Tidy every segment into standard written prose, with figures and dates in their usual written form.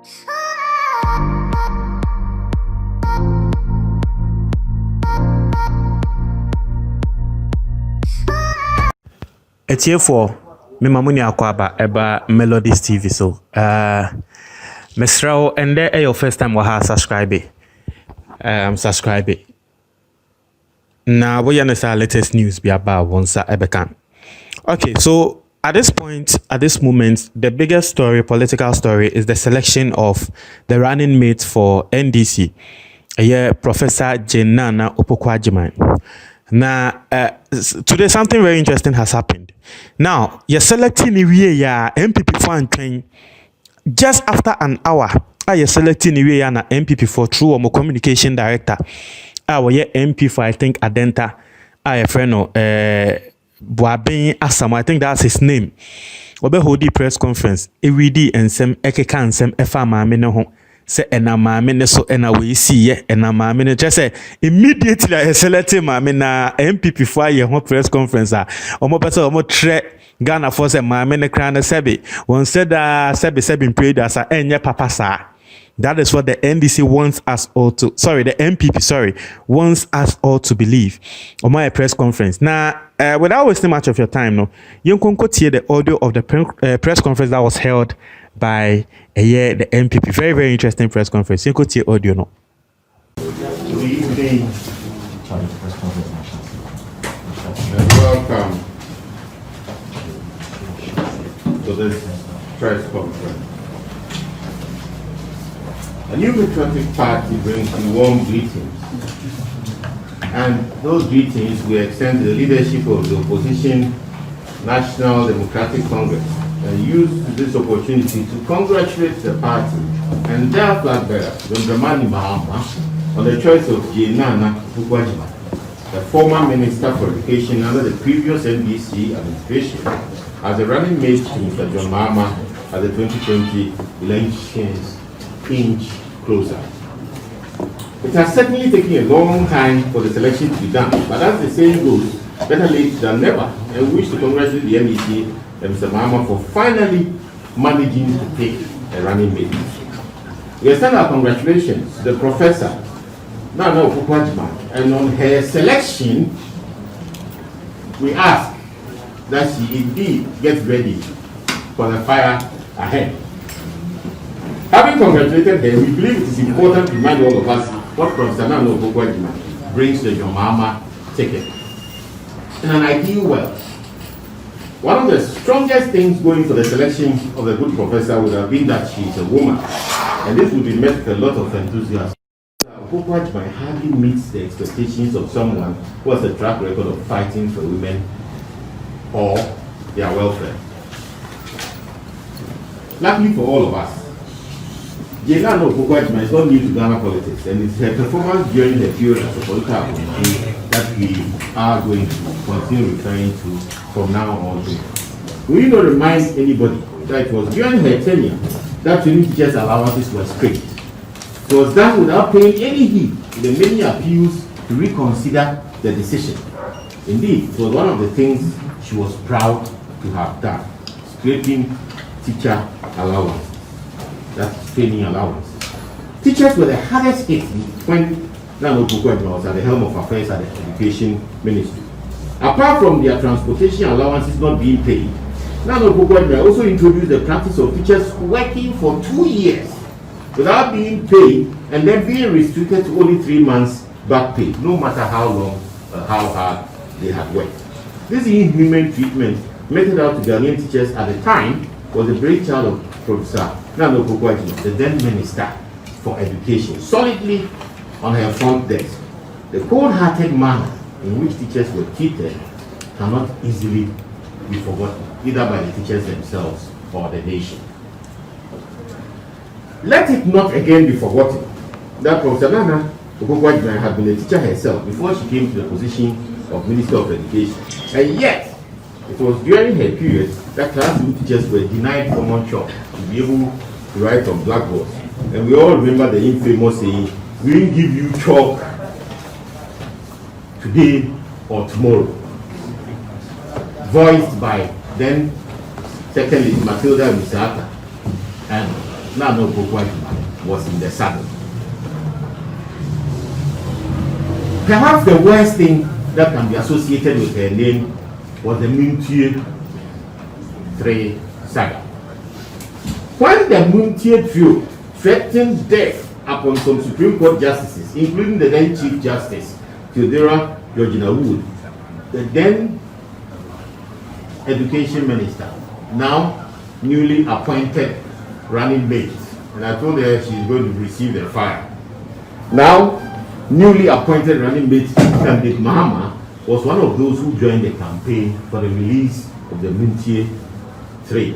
It's here for me mamuni akwaba eba Melodies TV so mesrao and there your first time wa subscribe subscribe na we yana sa latest news be about once ebekan. Okay, so at this moment the biggest story, political story, is the selection of the running mate for NDC, Professor Jenana Opokwajiman. Now, today something very interesting has happened. Now, you're selecting your MPP for train just after an hour. You're selecting your MPP for through or communication director. Our MP for I think Adenta. I friend Boabin Assam. I think that's his name. Obe hodi press conference. Ewidi and some ekeka and some FIRE Mahama say ena maame ne so ena we see ye ena maame ne just say immediately I selected maame na MPP for ye ho press conference omo pese omo tre Ghana for say maame ne kran sebe won said sebe prayed as enye papa sa. That is what the NDC wants us all to the MPP wants us all to believe on my press conference. Now without wasting much of your time, no, you can hear the audio of the press conference that was held by the MPP. Very, very interesting press conference. You can hear audio no. Good evening. And welcome to this press conference. A new patriotic party brings you warm greetings, and those greetings we extend to the leadership of the opposition National Democratic Congress, and use this opportunity to congratulate the party and their flag bearer, FIRE Mahama, on the choice of Jenana Opokwajiman, the former Minister for Education under the previous NDC administration, as the running mate to Mr. John Mahama at the 2020 elections inch closer. It has certainly taken a long time for the selection to be done, but as the saying goes, better late than never. I wish to congratulate the MEC and Mr. Mahama for finally managing to take a running mate. We extend our congratulations to the Professor Nana Opokwajiman, and on her selection, we ask that she indeed gets ready for the fire ahead. Having congratulated her, we believe it is important to remind all of us what Professor Nana Opokwajiman brings to the John Mahama ticket. In an ideal world, one of the strongest things going for the selection of a good professor would have been that she is a woman, and this would be met with a lot of enthusiasm. Opokwajiman hardly meets the expectations of someone who has a track record of fighting for women or their welfare. Luckily for all of us, Jenana Opokwajiman is not new to Ghana politics, and it's her performance during her period as a political appointee that we are going to continue referring to from now on. We need not remind anybody that it was during her tenure that training teachers' allowances were scrapped. It was done without paying any heed to the many appeals to reconsider the decision. Indeed, it was one of the things she was proud to have done, scraping teacher allowance. That's training allowance. Teachers were the hardest hit when Nana Opokwajiman was at the helm of affairs at the Education Ministry. Apart from their transportation allowances not being paid, Nana Opokwajiman also introduced the practice of teachers working for 2 years without being paid and then being restricted to only 3 months back pay, no matter how long or how hard they had worked. This inhuman treatment meted out to Ghanaian teachers at the time was the brainchild of Professor Nana Opokwajiman, the then Minister for Education, solidly on her front desk. The cold-hearted manner in which teachers were treated cannot easily be forgotten, either by the teachers themselves or the nation. Let it not again be forgotten that Professor Nana Opokwajiman had been a teacher herself before she came to the position of Minister of Education, and yet it was during her period that classroom teachers were denied common chalk to be able to write on blackboards. And we all remember the infamous saying, "We will give you chalk today or tomorrow," voiced by then Second Lady Matilda Misaka and Nana Okonkwo-Adjumani was in the saddle. Perhaps the worst thing that can be associated with her name was the Muntie 3 saga. When the Muntie trio threatened death upon some Supreme Court justices, including the then Chief Justice Theodora Georgina Wood, the then Education Minister, now newly appointed running mate, and I told her she's going to receive the fire. Now, newly appointed running mate candidate Mahama was one of those who joined the campaign for the release of the Muntie 3.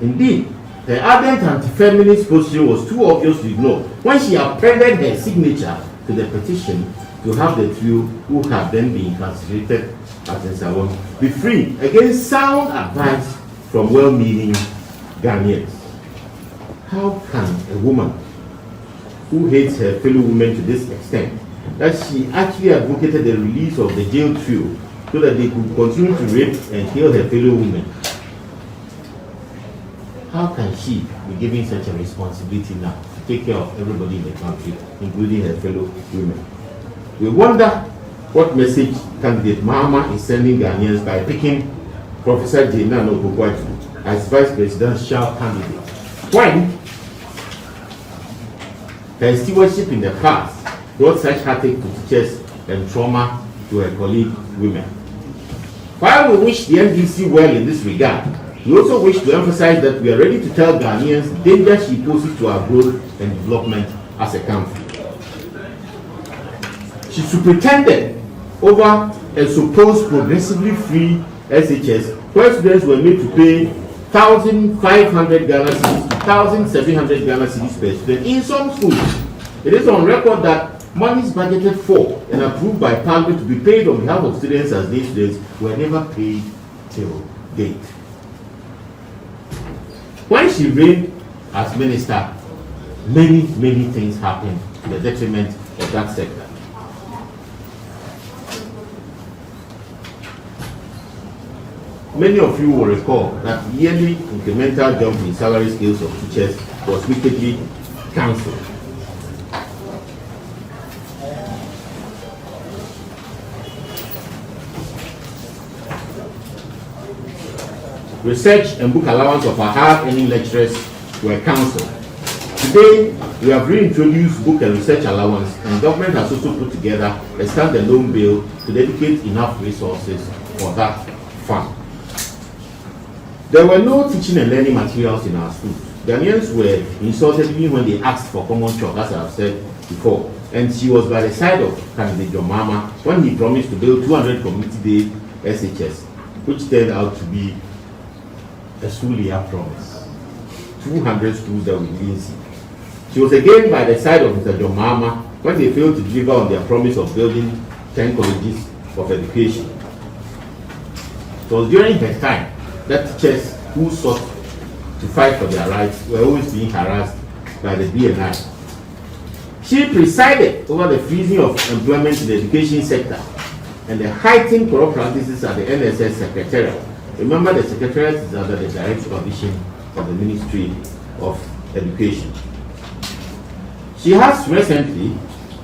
Indeed, her ardent anti-feminist posture was too obvious to ignore when she appended her signature to the petition to have the trio who had then been incarcerated at Nsawam be free against sound advice from well-meaning Ghanaians. How can a woman who hates her fellow women to this extent that she actually advocated the release of the jail trio so that they could continue to rape and kill her fellow women? How can she be given such a responsibility now to take care of everybody in the country, including her fellow women? We wonder what message candidate Mahama is sending Ghanaians by picking Professor Nana Okonkwo-Adjumani as vice presidential candidate, when her stewardship in the past brought such heartache to teachers and trauma to her colleague women. While we wish the NDC well in this regard, we also wish to emphasize that we are ready to tell Ghanaians the danger she poses to our growth and development as a country. She superintended over a supposed progressively free SHS where students were made to pay 1,500 Ghana cedis to 1,700 Ghana cedis per student in some schools. It is on record that monies budgeted for and approved by Parliament to be paid on behalf of students as day students were never paid till date. When she reigned as minister, many things happened to the detriment of that sector. Many of you will recall that yearly incremental jump in salary scales of teachers was wickedly cancelled. Research and book allowance of our hard-earning lecturers were cancelled. Today, we have reintroduced book and research allowance, and government has also put together a standalone bill to dedicate enough resources for that fund. There were no teaching and learning materials in our schools. Ghanaians were insulted even when they asked for common chalk, as I have said before. And she was by the side of candidate John Mahama when he promised to build 200 community day SHS, which turned out to be a school-year promise. 200 schools that we didn't see. She was again by the side of Mr. John Mahama when they failed to deliver on their promise of building 10 colleges of education. It was during her time that teachers who sought to fight for their rights were always being harassed by the BNI. She presided over the freezing of employment in the education sector and the heightened corrupt practices at the NSS Secretariat. Remember, the Secretariat is under the direct supervision of the Ministry of Education. She has recently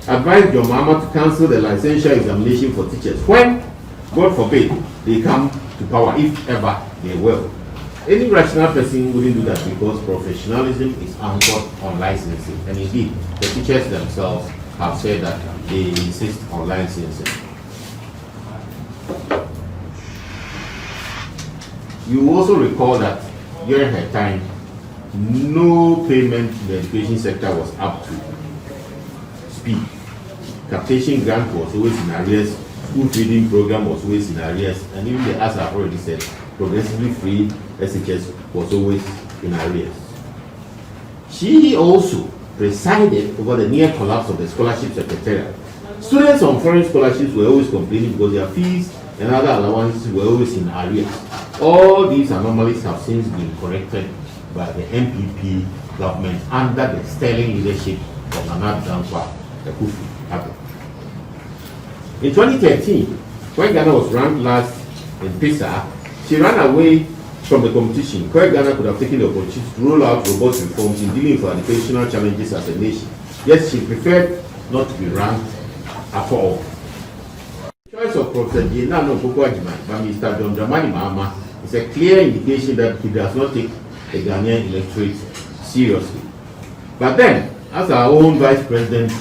advised John Mahama to cancel the licensure examination for teachers when, God forbid, they come to power, if ever they will. Any rational person wouldn't do that because professionalism is anchored on licensing. And indeed, the teachers themselves have said that they insist on licensing. You also recall that during her time, no payment to the education sector was up to speed. Capitation grant was always in arrears, school feeding program was always in arrears, and even the, as I've already said, progressively free SHS was always in arrears. She also presided over the near collapse of the scholarship secretariat. Students on foreign scholarships were always complaining because their fees and other allowances were always in arrears. All these anomalies have since been corrected by the NPP government under the sterling leadership of Nana Akufo-Addo. In 2013, when Ghana was ranked last in PISA, she ran away from the competition, where Ghana could have taken the opportunity to roll out robust reforms in dealing with our educational challenges as a nation. Yet she preferred not to be ranked at all. The choice of Professor Jenano Bokwajima by Mr. John Dramani Mahama is a clear indication that he does not take the Ghanaian electorate seriously. But then, as our own Vice President,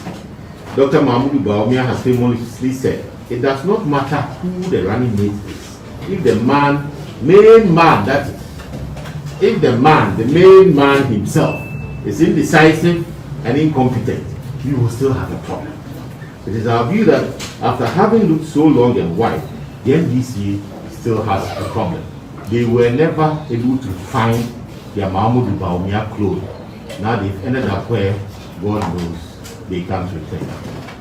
Dr. Mahmoud Bawumia has famously said, it does not matter who the running mate is. If the main man himself is indecisive and incompetent, we will still have a problem. It is our view that after having looked so long and wide, the NDC still has a problem. They were never able to find their Mahmoud Bawumia clone. Now they've ended up where God knows they can't return.